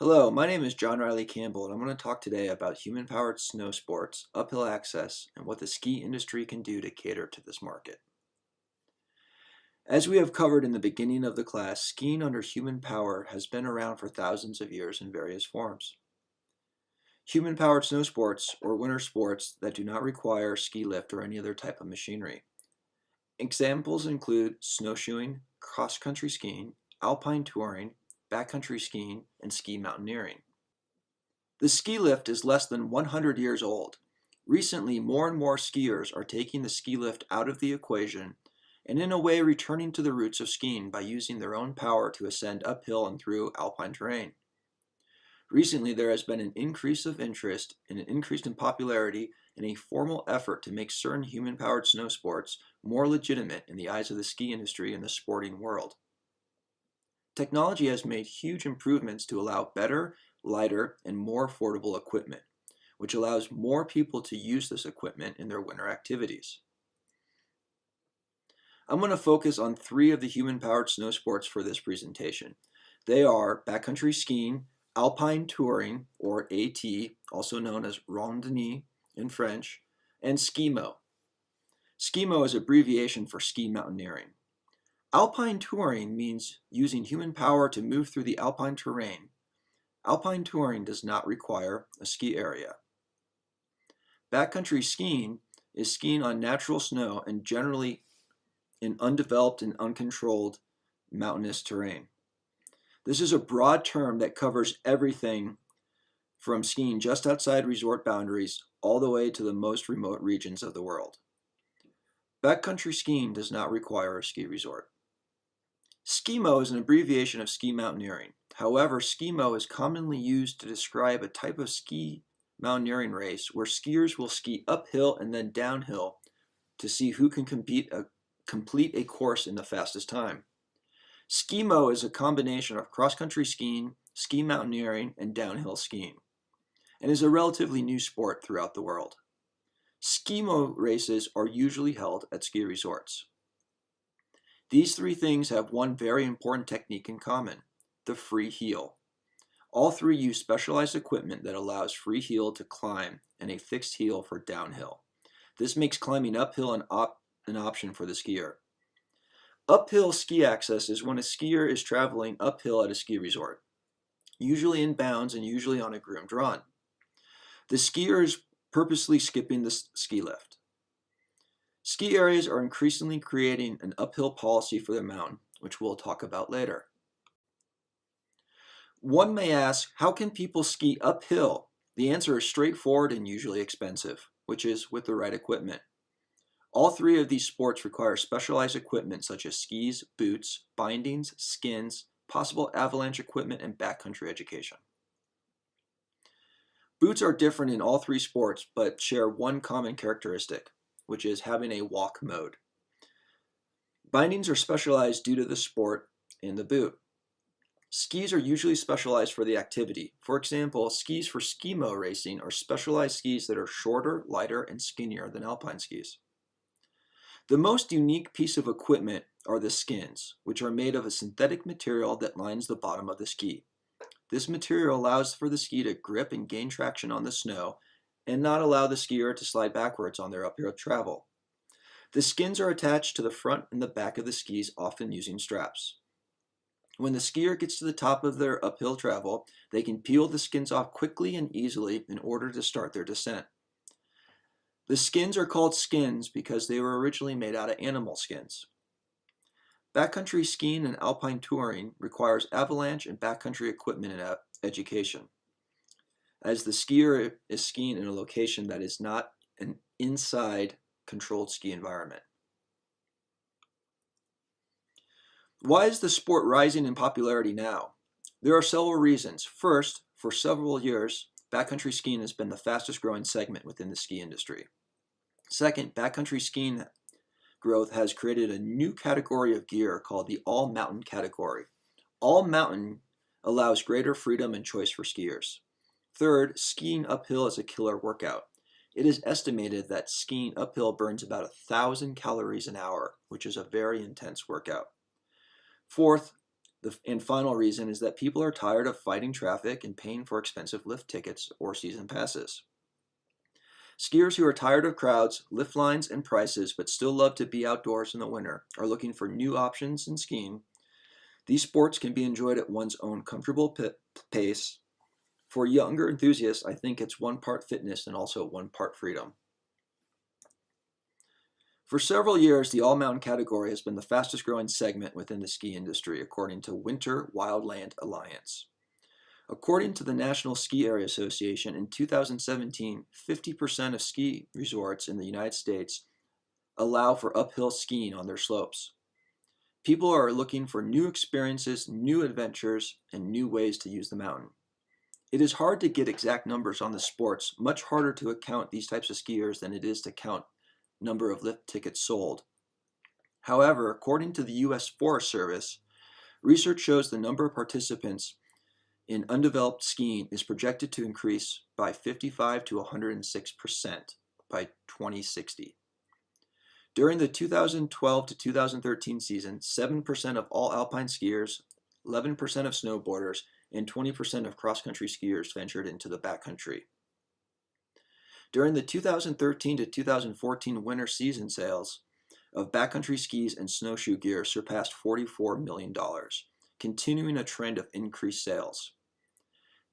Hello, my name is John Riley Campbell, and I'm going to talk today about human-powered snow sports, uphill access, and what the ski industry can do to cater to this market. As we have covered in the beginning of the class, skiing under human power has been around for thousands of years in various forms. Human-powered snow sports, or winter sports that do not require ski lift or any other type of machinery. Examples include snowshoeing, cross-country skiing, alpine touring, backcountry skiing, and ski mountaineering. The ski lift is less than 100 years old. Recently, more and more skiers are taking the ski lift out of the equation and in a way returning to the roots of skiing by using their own power to ascend uphill and through alpine terrain. Recently, there has been an increase of interest and an increase in popularity and a formal effort to make certain human-powered snow sports more legitimate in the eyes of the ski industry and the sporting world. Technology has made huge improvements to allow better, lighter, and more affordable equipment, which allows more people to use this equipment in their winter activities. I'm going to focus on three of the human-powered snow sports for this presentation. They are backcountry skiing, alpine touring, or AT, also known as randonnée in French, and skimo. Skimo is abbreviation for ski mountaineering. Alpine touring means using human power to move through the alpine terrain. Alpine touring does not require a ski area. Backcountry skiing is skiing on natural snow and generally in undeveloped and uncontrolled mountainous terrain. This is a broad term that covers everything from skiing just outside resort boundaries all the way to the most remote regions of the world. Backcountry skiing does not require a ski resort. Skimo is an abbreviation of ski mountaineering. However, skimo is commonly used to describe a type of ski mountaineering race where skiers will ski uphill and then downhill to see who can complete a course in the fastest time. Skimo is a combination of cross-country skiing, ski mountaineering, and downhill skiing, and is a relatively new sport throughout the world. Skimo races are usually held at ski resorts. These three things have one very important technique in common: the free heel. All three use specialized equipment that allows free heel to climb and a fixed heel for downhill. This makes climbing uphill an option for the skier. Uphill ski access is when a skier is traveling uphill at a ski resort, usually in bounds and usually on a groomed run. The skier is purposely skipping the ski lift. Ski areas are increasingly creating an uphill policy for the mountain, which we'll talk about later. One may ask, how can people ski uphill? The answer is straightforward and usually expensive, which is with the right equipment. All three of these sports require specialized equipment such as skis, boots, bindings, skins, possible avalanche equipment, and backcountry education. Boots are different in all three sports, but share one common characteristic, which is having a walk mode. Bindings are specialized due to the sport and the boot. Skis are usually specialized for the activity. For example, skis for skimo racing are specialized skis that are shorter, lighter, and skinnier than alpine skis. The most unique piece of equipment are the skins, which are made of a synthetic material that lines the bottom of the ski. This material allows for the ski to grip and gain traction on the snow and not allow the skier to slide backwards on their uphill travel. The skins are attached to the front and the back of the skis, often using straps. When the skier gets to the top of their uphill travel, they can peel the skins off quickly and easily in order to start their descent. The skins are called skins because they were originally made out of animal skins. Backcountry skiing and alpine touring requires avalanche and backcountry equipment and education, as the skier is skiing in a location that is not an inside controlled ski environment. Why is the sport rising in popularity now? There are several reasons. First, for several years, backcountry skiing has been the fastest growing segment within the ski industry. Second, backcountry skiing growth has created a new category of gear called the all-mountain category. All-mountain allows greater freedom and choice for skiers. Third, skiing uphill is a killer workout. It is estimated that skiing uphill burns about 1,000 calories an hour, which is a very intense workout. Fourth, And final reason is that people are tired of fighting traffic and paying for expensive lift tickets or season passes. Skiers who are tired of crowds, lift lines, and prices but still love to be outdoors in the winter are looking for new options in skiing. These sports can be enjoyed at one's own comfortable pace. For younger enthusiasts, I think it's one part fitness and also one part freedom. For several years, the all-mountain category has been the fastest growing segment within the ski industry, according to Winter Wildland Alliance. According to the National Ski Area Association, in 2017, 50% of ski resorts in the United States allow for uphill skiing on their slopes. People are looking for new experiences, new adventures, and new ways to use the mountain. It is hard to get exact numbers on the sports, much harder to account these types of skiers than it is to count number of lift tickets sold. However, according to the U.S. Forest Service, research shows the number of participants in undeveloped skiing is projected to increase by 55 to 106% by 2060. During the 2012 to 2013 season, 7% of all alpine skiers, 11% of snowboarders, and 20% of cross-country skiers ventured into the backcountry. During the 2013 to 2014 winter season, sales of backcountry skis and snowshoe gear surpassed $44 million, continuing a trend of increased sales.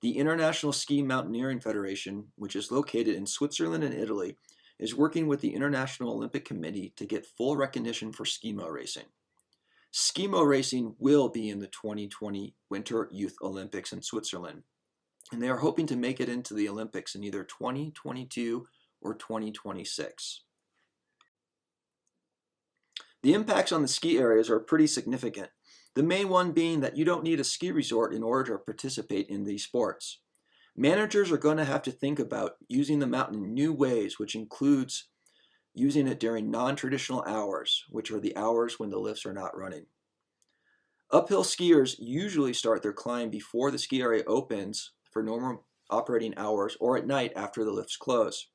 The International Ski Mountaineering Federation, which is located in Switzerland and Italy, is working with the International Olympic Committee to get full recognition for skimo racing. Skimo racing will be in the 2020 Winter Youth Olympics in Switzerland, and they are hoping to make it into the Olympics in either 2022 or 2026. The impacts on the ski areas are pretty significant, the main one being that you don't need a ski resort in order to participate in these sports. Managers are going to have to think about using the mountain in new ways, which includes using it during non-traditional hours, which are the hours when the lifts are not running. Uphill skiers usually start their climb before the ski area opens for normal operating hours or at night after the lifts close.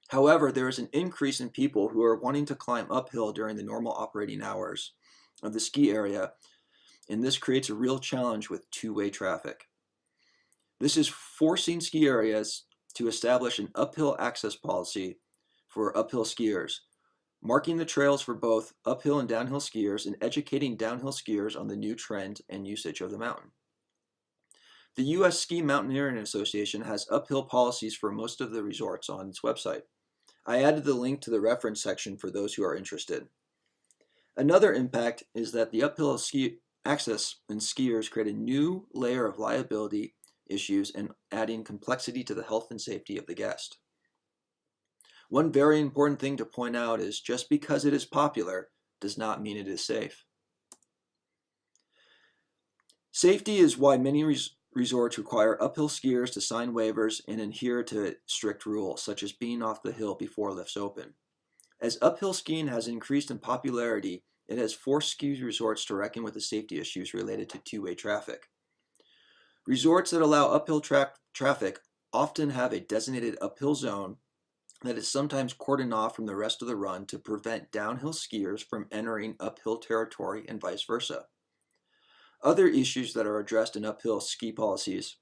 However, there is an increase in people who are wanting to climb uphill during the normal operating hours of the ski area, and this creates a real challenge with two-way traffic. This is forcing ski areas to establish an uphill access policy for uphill skiers, marking the trails for both uphill and downhill skiers and educating downhill skiers on the new trend and usage of the mountain. The U.S. Ski Mountaineering Association has uphill policies for most of the resorts on its website. I added the link to the reference section for those who are interested. Another impact is that the uphill ski access and skiers create a new layer of liability issues and adding complexity to the health and safety of the guest. One very important thing to point out is just because it is popular does not mean it is safe. Safety is why many resorts require uphill skiers to sign waivers and adhere to strict rules, such as being off the hill before lifts open. As uphill skiing has increased in popularity, it has forced ski resorts to reckon with the safety issues related to two-way traffic. Resorts that allow uphill traffic often have a designated uphill zone that is sometimes cordoned off from the rest of the run to prevent downhill skiers from entering uphill territory and vice versa. Other issues that are addressed in uphill ski policies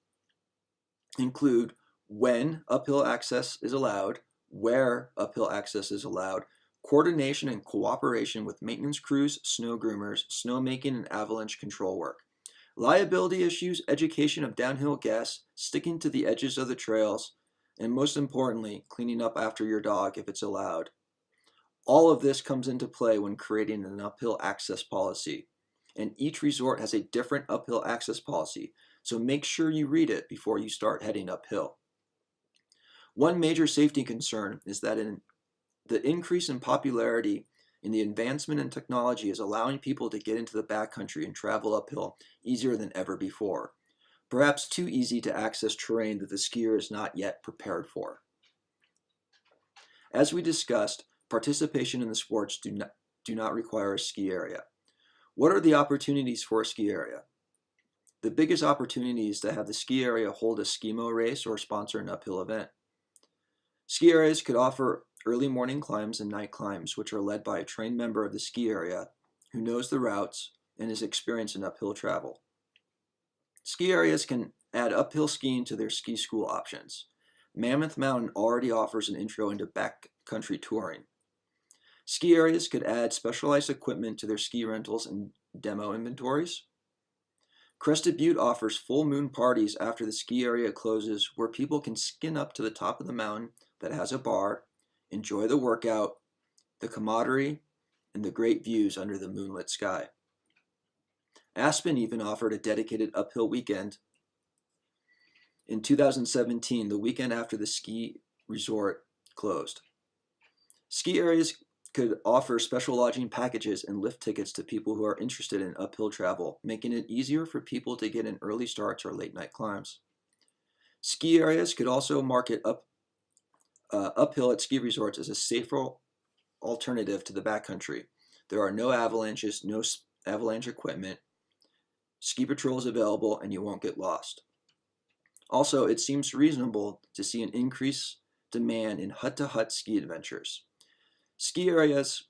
include when uphill access is allowed, where uphill access is allowed, coordination and cooperation with maintenance crews, snow groomers, snowmaking, and avalanche control work. Liability issues, education of downhill guests, sticking to the edges of the trails, and most importantly, cleaning up after your dog if it's allowed. All of this comes into play when creating an uphill access policy, and each resort has a different uphill access policy, so make sure you read it before you start heading uphill. One major safety concern is that the increase in popularity in the advancement in technology is allowing people to get into the backcountry and travel uphill easier than ever before, perhaps too easy to access terrain that the skier is not yet prepared for. As we discussed, participation in the sports do not require a ski area. What are the opportunities for a ski area? The biggest opportunity is to have the ski area hold a skimo race or sponsor an uphill event. Ski areas could offer early morning climbs and night climbs, which are led by a trained member of the ski area who knows the routes and is experienced in uphill travel. Ski areas can add uphill skiing to their ski school options. Mammoth Mountain already offers an intro into backcountry touring. Ski areas could add specialized equipment to their ski rentals and demo inventories. Crested Butte offers full moon parties after the ski area closes, where people can skin up to the top of the mountain that has a bar, enjoy the workout, the camaraderie, and the great views under the moonlit sky. Aspen even offered a dedicated uphill weekend in 2017, the weekend after the ski resort closed. Ski areas could offer special lodging packages and lift tickets to people who are interested in uphill travel, making it easier for people to get in early starts or late night climbs. Ski areas could also market uphill at ski resorts as a safer alternative to the backcountry. There are no avalanches, no avalanche equipment. Ski patrol is available and you won't get lost. Also, it seems reasonable to see an increased demand in hut-to-hut ski adventures. Ski areas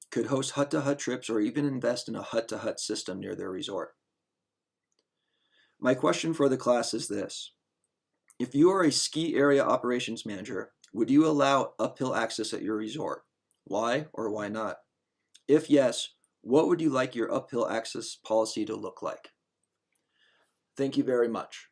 could host hut-to-hut trips or even invest in a hut-to-hut system near their resort. My question for the class is this: if you are a ski area operations manager, would you allow uphill access at your resort? Why or why not? If yes, what would you like your uphill access policy to look like? Thank you very much.